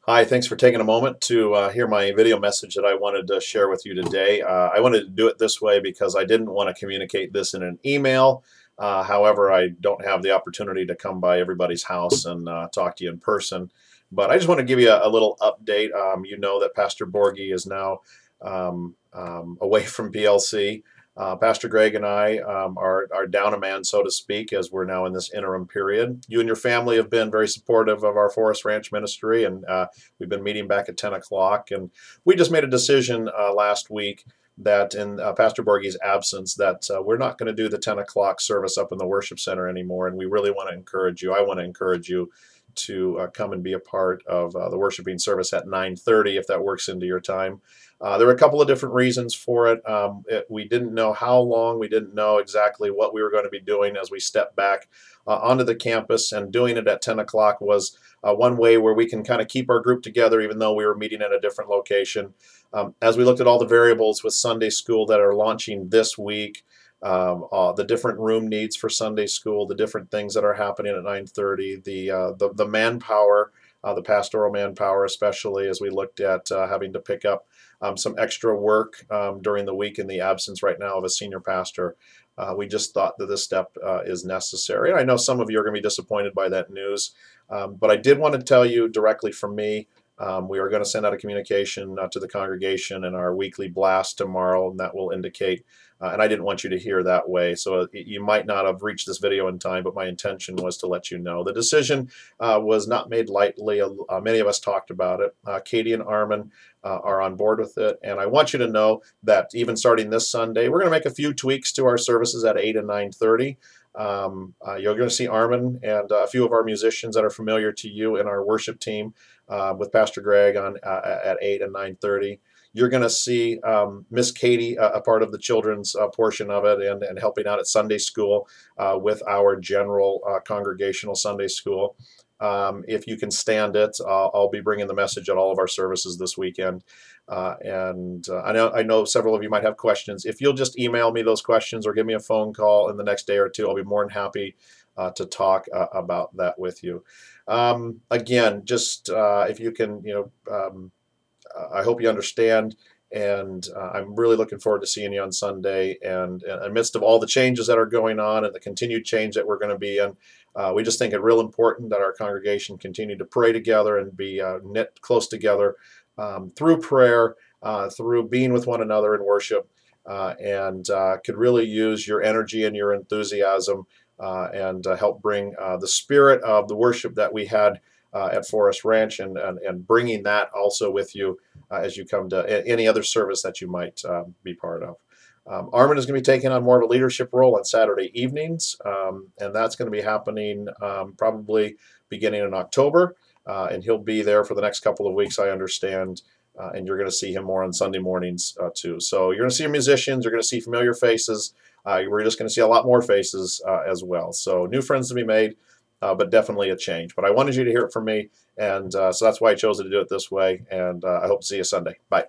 Hi, thanks for taking a moment to hear my video message that I wanted to share with you today. I wanted to do it this way because I didn't want to communicate this in an email. However, I don't have the opportunity to come by everybody's house and talk to you in person. But I just want to give you a little update. You know that Pastor Borgie is now away from PLC. Pastor Greg and I are down a man, so to speak, as we're now in this interim period. You and your family have been very supportive of our Forest Ranch ministry, and we've been meeting back at 10 o'clock. And we just made a decision last week that in Pastor Borgie's absence that we're not going to do the 10 o'clock service up in the worship center anymore. And we really want to encourage you. I want to encourage you to come and be a part of the worshiping service at 9:30 if that works into your time. There were a couple of different reasons for it. We didn't know how long, we didn't know exactly what we were going to be doing as we stepped back onto the campus, and doing it at 10 o'clock was one way where we can kind of keep our group together even though we were meeting at a different location. As we looked at all the variables with Sunday school that are launching this week, the different room needs for Sunday school, the different things that are happening at 9:30, the manpower, the pastoral manpower, especially as we looked at having to pick up some extra work during the week in the absence right now of a senior pastor. We just thought that this step is necessary. And I know some of you are going to be disappointed by that news, but I did want to tell you directly from me. We are going to send out a communication to the congregation in our weekly blast tomorrow, and that will indicate, and I didn't want you to hear that way, so you might not have reached this video in time, but my intention was to let you know. The decision was not made lightly. Many of us talked about it. Katie and Armin are on board with it, and I want you to know that even starting this Sunday, we're going to make a few tweaks to our services at 8 and 9:30. You're going to see Armin and a few of our musicians that are familiar to you in our worship team with Pastor Greg on at 8 and 9:30. You're going to see Miss Katie, a part of the children's portion of it, and helping out at Sunday school with our general congregational Sunday school. If you can stand it, I'll be bringing the message at all of our services this weekend. I know several of you might have questions. If you'll just email me those questions or give me a phone call in the next day or two, I'll be more than happy to talk about that with you. Again, just if you can, I hope you understand, and I'm really looking forward to seeing you on Sunday. And amidst of all the changes that are going on and the continued change that we're going to be in, we just think it real important that our congregation continue to pray together and be knit close together through prayer, through being with one another in worship, and could really use your energy and your enthusiasm and help bring the spirit of the worship that we had at Forest Ranch, and bringing that also with you as you come to any other service that you might be part of. Armin is going to be taking on more of a leadership role on Saturday evenings, and that's going to be happening probably beginning in October, and he'll be there for the next couple of weeks, I understand, and you're going to see him more on Sunday mornings too. So you're going to see musicians, you're going to see familiar faces, we're just going to see a lot more faces as well. So new friends to be made, but definitely a change. But I wanted you to hear it from me, and so that's why I chose to do it this way, and I hope to see you Sunday. Bye.